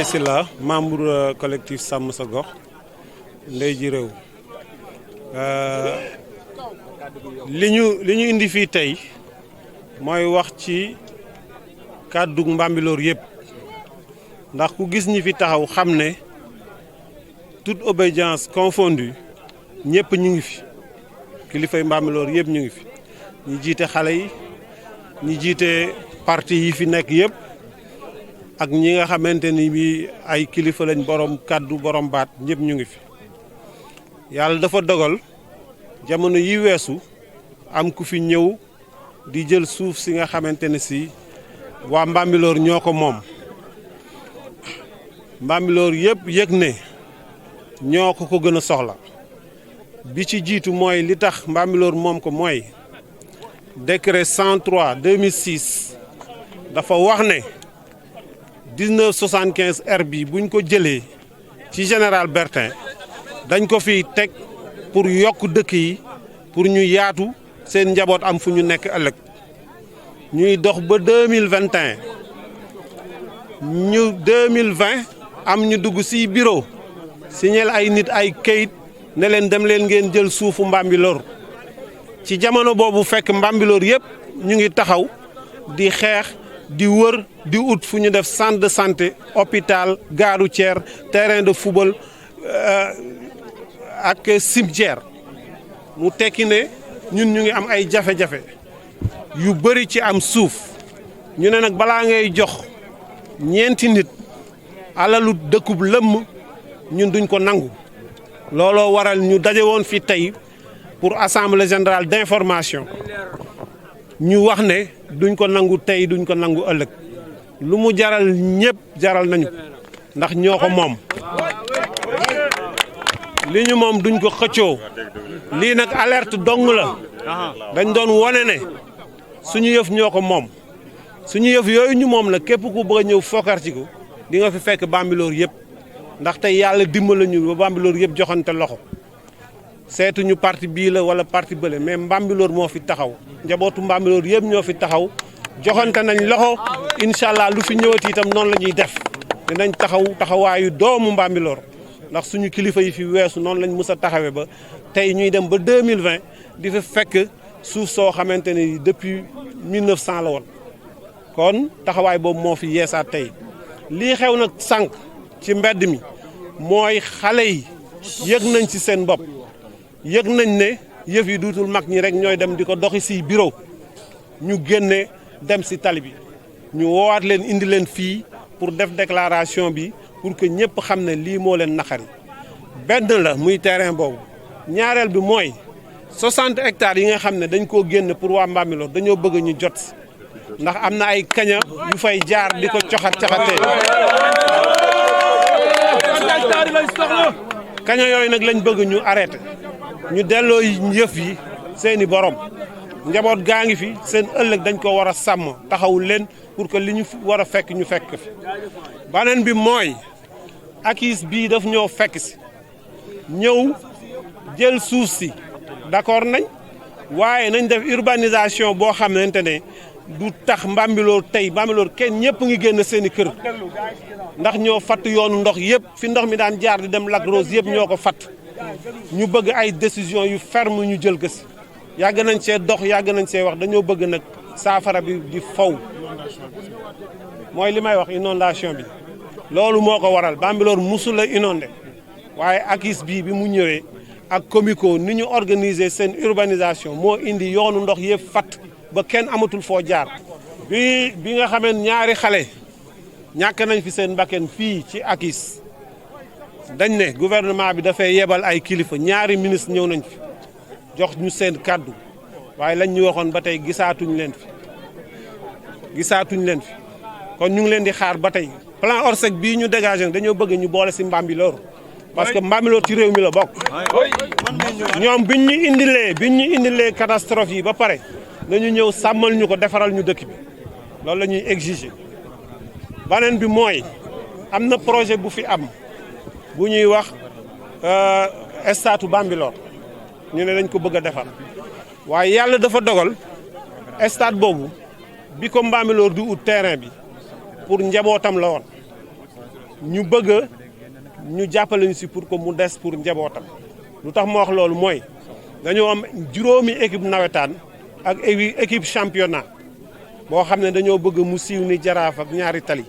Abdoulaye Sylla membre collectif Sàmm Sa Gox ndey ji réew li ñu indi fii tey mooy wax ci kàddu Mbambilor yëpp ndax ku gis ñi fi taxaw xam ne toute obédience confondue ñëpp ñu ngi fi kilifay Mbambilor yëpp ñu ngi fi ñi jiite xale yi ñi jiite parti yi fi nekk yëpp ak ñi nga xamante ni bi ay kilifa lañ borom kàddu borom baat ñëpp ñu ngi fi yàlla dafa dogal jamono yi weesu am ku fi ñëw di jël suuf si nga xamante ne si waa Mbambilor ñoo ko moom Mbambilor yëpp yëg ne ñoo ko gën a soxla bi ci jiitu mooy li tax Mbambilor moom ko mooy décret 103 2006 dafa wax ne 1975 R bi buñ ko jëlee ci général Bertin dañ ko fi teg pour yokk dëkk yi pour ñu yaatu seen njaboot am fu ñu nekk ëllëg ñuy dox ba 2021 ñu 2020 am ñu dugg ci bureau signal ay nit ay kayit ne leen dem leen ngeen jël suufu Mbambilor ci jamono boobu fekk Mbambilor yëpp ñu ngi taxaw di xeex di wër di ut fu ñu def centre de santé hôpital gare routière terrain de football ak cimetière mu tekki ne ñun ñu ngi am ay jafe-jafe yu bëri ci am suuf ñu ne nag balaa ngay jox ñeenti nit alalu dëkkub lëmm ñun duñ ko nangu looloo waral ñu daje woon fi tey pour assemblée générale d'information ñu wax ne duñ ko nangu tey duñ ko nangu ëllëg lu mu jaral ñëpp jaral nañu ndax ñoo ko moom li ñu moom duñ ko xëccoo lii nag alerte dong la dañ doon wone ne suñu yëf ñoo ko moom suñu yëf yooyu ñu moom la képp ku bëgg a ñëw fokkar ci ko di nga fi fekk Mbambilor yëpp ndax tey yàlla dimbali ñu ba Mbambilor yëpp joxante loxo seetuñu parti bii la wala parti bële mais Mbambilor moo fi taxaw njabootu Mbambilor yëpp ñoo fi taxaw joxante nañ loxo incha allah lu fi ñëwati itam noonu la ñuy def dinañ taxawaayu doomu Mbambilor ndax suñu kilifa yi fi weesu noonu lañ mës a taxawee ba tey ñuy dem ba 2020 di fa fekk suuf soo xamante ni depuis 1900 la woon kon taxawaay boobu moo fi yeesaat tey lii xew nag sànq ci mbedd mi mooy xale yi yëg nañ ci seen bopp yëg nañ ne yëf yi duutul mag ñi rek ñooy dem di ko doxi si bureau ñu génne dem si tali bi ñu woowaat leen indi leen fii pour def déclaration bi pour que ñëpp xam ne lii moo leen naqari benn la muy terrain boobu ñaareel bi mooy 60 hectares yi nga xam ne dañ koo génn pour waa Mbambilor dañoo bëgg ñu jot ndax am na ay kaña yu fay jaar di ko caxatee kaña yooyu nag lañ bëgg ñu arrêté ñu delloo yëf yi seeni borom njaboot gaa ngi fi seen ëllëg dañ ko war a sàmm taxawul leen pour que li ñu war a fekk ñu fekk fi baneen bi mooy akis bii daf ñoo fekk si ñëw jël suuf si d'accord nañ waaye nañ def urbanisation boo xamante ne du tax Mbambilor tey Mbambilor kenn ñëpp ngi génn seen i kër ndax ñoo fatt yoonu ndox yëpp fi ndox mi daan jaar di dem Lac Rose yëpp ñoo ko fatt ñu bëgg ay décision yu ferme ñu jël gës yàgg nañ see dox yàgg nañ see wax dañoo bëgg nag saafara bi di faw mooy li may wax inondation bi loolu moo ko waral Mbambilor musul a inondé waaye akis bii bi mu ñëwee ak comico ni ñu organiser seen urbanisation moo indi yoonu ndox yëpp fatt ba kenn amatul foo jaar bi nga xamee ñaari xale ñàkk nañ fi seen mbakken fii ci akis dañ ne gouvernement bi dafay yebal ay kilifa ñaari ministre ñëw nañ fi jox ñu seen kàddu waaye lañ ñu waxoon ba tey gisaatuñ leen fi kon ñu ngi leen di xaar ba tey plan Orsec bii ñu dégagé dañoo bëgg ñu boole si Mbambilor parce que Mbambilor ci réew mi la bokk ñoom biñ ñu indilee catastrophe yi ba pare nañu ñëw sàmmal ñu ko defaral ñu dëkk bi loolu la ñuy exiger baneen bi mooy am na projet bu fi am bu ñuy wax statu Bambilor ñu ne dañ ko bëgg a defar waaye yàlla dafa dogal stade boobu bi ko Mbambilor di ut terrain bi pour njabootam la woon ñu bëgg ñu jàppale ñu si pour que mu des pour njabootam lu tax ma wax loolu mooy dañoo am juróomi équipe nawetaan ak équipe championnat boo xam ne dañoo bëgg mu siiw ni Jaraaf ak ñaari tali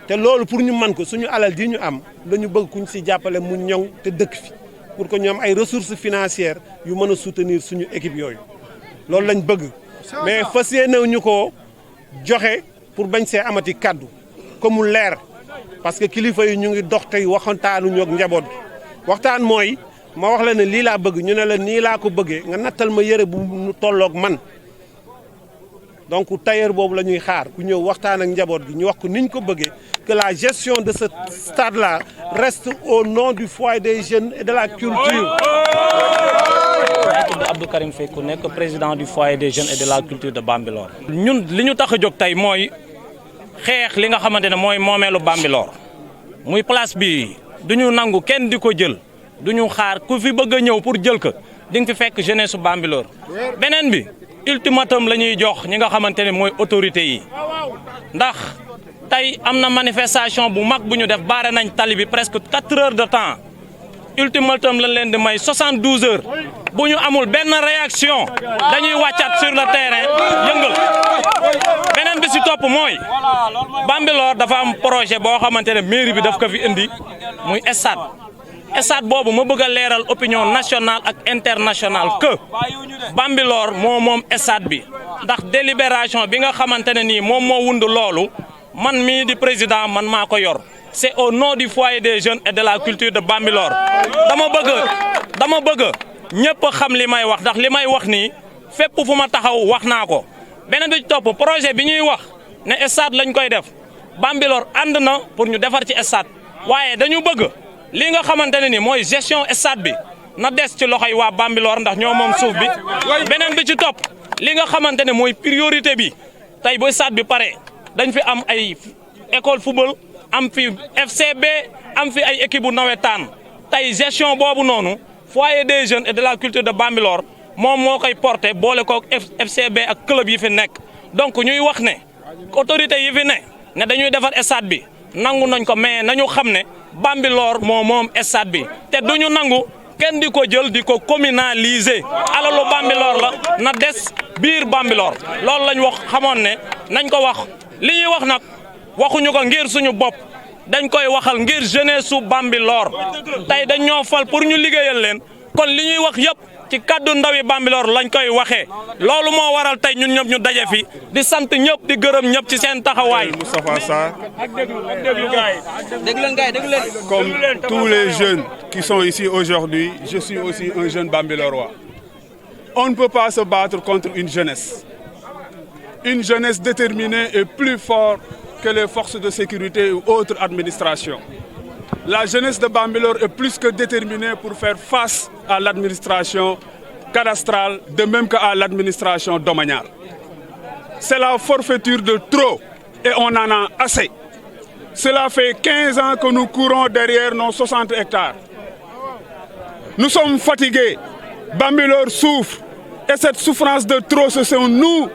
te loolu pour ñu man ko suñu alal di ñu am dañu bëgg kuñ si jàppale mu ñoŋ te dëkk fi pour que ñu am ay ressources financières yu mën a soutenir suñu équipe yooyu loolu lañ bëgg mais fas yéene ñu ko joxe pour bañ see amati kaddu comme mu leer parce que kilifa yi ñu ngi dox tey waxantaanuñu ak njaboot bi waxtaan mooy ma wax la ne lii laa bëgg ñu ne la nii laa ko bëggee nga nattal ma yëre bu nu tolloog man donc tailleur boobu la ñuy xaar ku ñëw waxtaan ak njaboot gi ñu wax ko niñ ko bëggee que la gestion de ce stade là reste au nom du foyer des jeunes et de la culture. Abdou Karim Fekou nekk président du foyer des jeunes et de la culture de Bambilor. ñun li ñu tax a jóg tey mooy xeex li nga xamante ne mooy moomeelu Bambilor muy place bi du ñu nangu kenn di ko jël du ñu xaar ku fi bëgg a ñëw pour jël ko di nga fi fekk jeunesse su Bambilor beneen bi. ultimatum la ñuy jox ñi nga xamante ne mooy autorités yi ndax tey am na manifestation bu mag bu ñu def baare nañ tali bi presque 4 heures de temps ultimatum lañ leen di may 72 heures bu ñu amul benn réaction dañuy wàccaat sur le terrain yëngal beneen bi si topp mooy Bambilor dafa am projet boo xamante ne mairie bi daf ko fi indi muy stade boobu ma bëgg a leeral opinion nationale ak internationale que Bambilor moom stade bi ndax délibération bi nga xamante ne nii moom moo wund loolu man mii di président man maa ko yor c'est au nom du foyer des jeunes et de la culture de Bambilor dama bëgg ñëpp xam li may wax ndax li may wax nii fépp fu ma taxaw wax naa ko beneen bi ci topp projet bi ñuy wax ne stade lañ koy def Bambilor ànd na pour ñu defar ci stade waaye dañu bëgg li nga xamante ne ni mooy gestion stade bi na des ci loxoy waa Bambilor ndax ñoo moom suuf bi beneen bi ci topp li nga xamante ne mooy priorité bi tey bu stade bi pare dañ fi am ay école football am fi FCB am fi ay équipe bu nawetaan tey gestion boobu noonu foyer des jeunes et de la culture de Bambilor moom moo koy porté boole kook FCB ak club yi fi nekk donc ñuy wax ne autorité yi fi ne dañuy defar stade bi nangu nañ ko mais nañu xam ne Bambilor moom stade bi te duñu nangu kenn di ko jël di ko communaliser alalu Bambilor la na des biir Bambilor loolu lañ wax xamoon ne nañ ko wax li ñuy wax nag waxuñu ko ngir suñu bopp dañ koy waxal ngir jeunesse su Bambilor tey dañ ñoo fal pour ñu liggéeyal leen kon li ñuy wax yëpp ci kaddu ndawi Bambilor lañ koy waxee loolu moo waral tey ñun ñëpp ñu daje fi di sant ñëpp di gërëm ñëpp ci seen taxawaay. Moustapha Sarr. Comme tous les jeunes qui sont ici aujourd'hui, je suis aussi un jeune Bambilorois. On ne peut pas se battre contre une jeunesse déterminée et plus forte que les forces de sécurité ou autres administrations. La jeunesse de Bambilor est plus que déterminée pour faire face à l'administration cadastrale, de même qu'à l'administration domaniale. C'est la forfaiture de trop et on en a assez. Cela fait 15 ans que nous courons derrière nos 60 hectares. Nous sommes fatigués, Bambilor souffre et cette souffrance de trop, ce sont nous,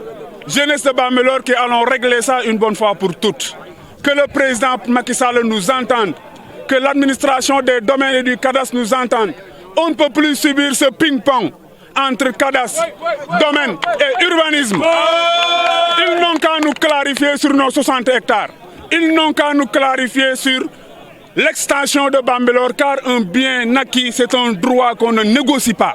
jeunesse de Bambilor, qui allons régler ça une bonne fois pour toutes. Que le président Macky Sall nous entende, que l'administration des domaines et du cadastre nous entende. On ne peut plus subir ce ping-pong entre cadastre, domaine et urbanisme. Ils n'ont qu'à nous clarifier sur nos 60 hectares. Ils n'ont qu'à nous clarifier sur l'extension de Bambilor, car un bien acquis, c'est un droit qu'on ne négocie pas.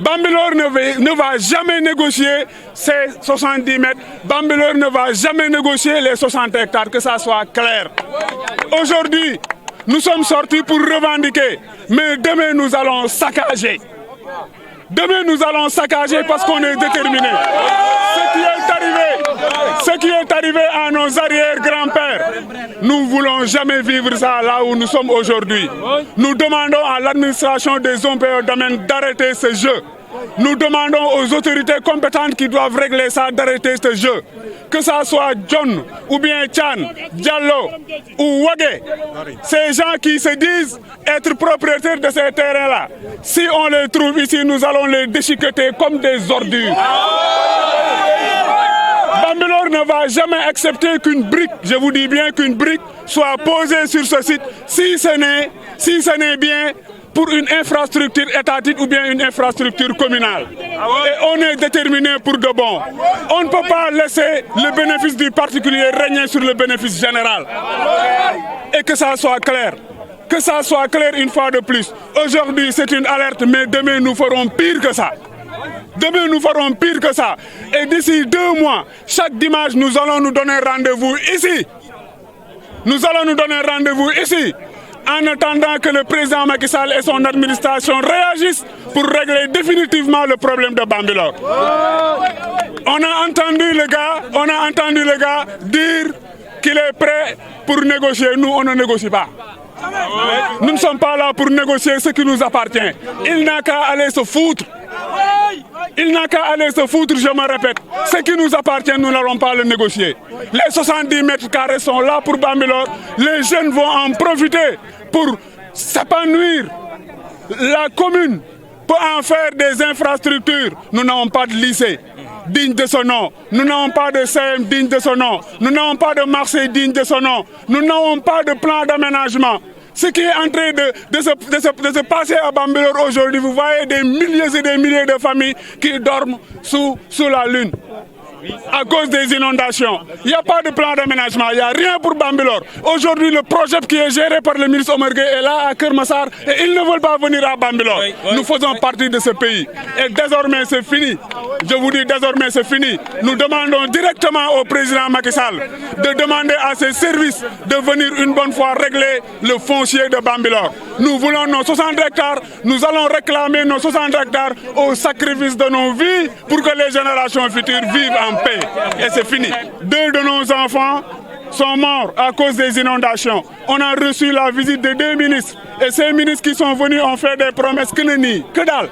Bambilor ne va jamais négocier ces 70 mètres. Bambilor ne va jamais négocier les 60 hectares, que ça soit clair. Aujourd'hui, nous sommes sortis pour revendiquer, mais demain nous allons saccager. Demain nous allons saccager parce qu'on est déterminés. Ce qui est arrivé à nos arrière-grands-pères, nous ne voulons jamais vivre ça là où nous sommes aujourd'hui. Nous demandons à l'administration des OMPE domaines d'arrêter ce jeu. Nous demandons aux autorités compétentes qui doivent régler ça d'arrêter ce jeu. Que ça soit John, ou bien Chan, Diallo ou Wagé, ces gens qui se disent être propriétaires de ces terrains-là, si on les trouve ici, nous allons les déchiqueter comme des ordures. Bambilor ne va jamais accepter qu'une brique, je vous dis bien qu'une brique, soit posée sur ce site, si ce n'est bien pour une infrastructure étatique ou bien une infrastructure communale. Et on est déterminé pour de bon. On ne peut pas laisser le bénéfice du particulier régner sur le bénéfice général. Et que ça soit clair. Que ça soit clair une fois de plus. Aujourd'hui, c'est une alerte, mais demain, nous ferons pire que ça. Demain, nous ferons pire que ça. Et d'ici 2 mois, chaque dimanche, nous allons nous donner rendez-vous ici. Nous allons nous donner rendez-vous ici. En attendant que le président Macky Sall et son administration réagissent pour régler définitivement le problème de Bambilor. On a entendu le gars dire qu'il est prêt pour négocier. Nous, on ne négocie pas. Nous ne sommes pas là pour négocier ce qui nous appartient. Il n'a qu'à aller se foutre. Il n'a qu'à aller se foutre, je me répète. Ce qui nous appartient, nous n'allons pas le négocier. Les 70 mètres carrés sont là pour Bambilor. Les jeunes vont en profiter pour s'épanouir. La commune peut en faire des infrastructures. Nous n'avons pas de lycée digne de ce nom. Nous n'avons pas de CM digne de ce nom. Nous n'avons pas de marché digne de ce nom. Nous n'avons pas de plan d'aménagement. Ce qui est en train de se passer à Bambilor aujourd'hui, vous voyez des milliers et des milliers de familles qui dorment sous la lune à cause des inondations. Il n'y a pas de plan d'aménagement, il n'y a rien pour Bambilor. Aujourd'hui, le projet qui est géré par le ministre Omar Gueye est là à Kermassar et ils ne veulent pas venir à Bambilor. Nous faisons partie de ce pays et désormais c'est fini. Je vous dis désormais c'est fini. Nous demandons directement au président Macky Sall de demander à ses services de venir une bonne fois régler le foncier de Bambilor. Nous voulons nos 60 hectares, nous allons réclamer nos 60 hectares au sacrifice de nos vies pour que les générations futures vivent en paix. Et c'est fini. 2 de nos enfants sont morts à cause des inondations. On a reçu la visite de 2 ministres. Et ces ministres qui sont venus ont fait des promesses que nenni, que dalle.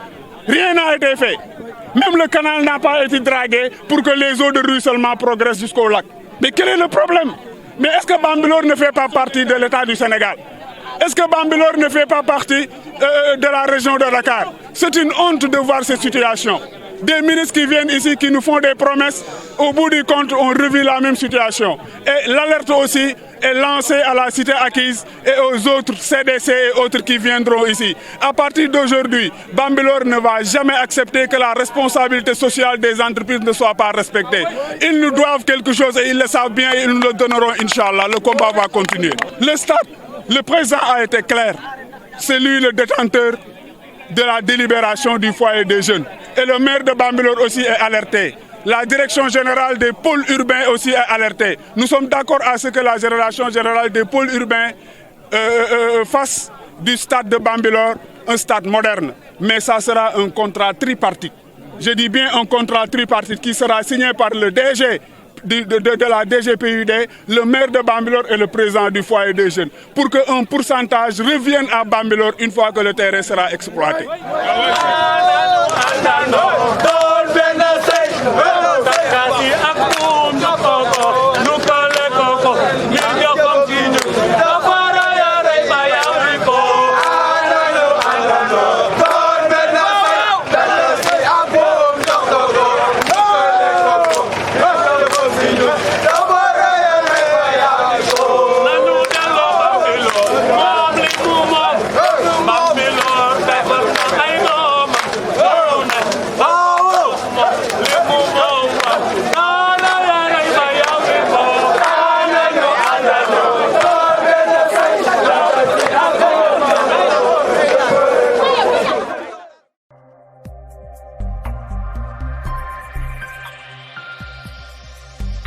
Rien n'a été fait. Même le canal n'a pas été dragué pour que les eaux de ruissellement progressent jusqu'au lac. Mais quel est le problème? Mais est-ce que Bambilor ne fait pas partie de l'État du Sénégal? Est-ce que Bambilor ne fait pas partie de la région de Dakar? C'est une honte de voir cette situation. Des ministres qui viennent ici, qui nous font des promesses, au bout du compte, on revit la même situation. Et l'alerte aussi est lancée à la cité acquise et aux autres CDC et autres qui viendront ici. À partir d'aujourd'hui, Bambilor ne va jamais accepter que la responsabilité sociale des entreprises ne soit pas respectée. Ils nous doivent quelque chose et ils le savent bien et ils nous le donneront, Inch'Allah. Le combat va continuer. Le stade, le président a été clair. C'est lui le détenteur de la délibération du foyer des jeunes. Et le maire de Bambilor aussi est alerté. La direction générale des pôles urbains aussi est alertée. Nous sommes d'accord à ce que la direction générale des pôles urbains fasse du stade de Bambilor un stade moderne. Mais ça sera un contrat tripartite. Je dis bien un contrat tripartite qui sera signé par le DG de la DGPUD, le maire de Bambilor et le président du foyer des jeunes, pour qu'un pourcentage revienne à Bambilor une fois que le terrain sera exploité. Don't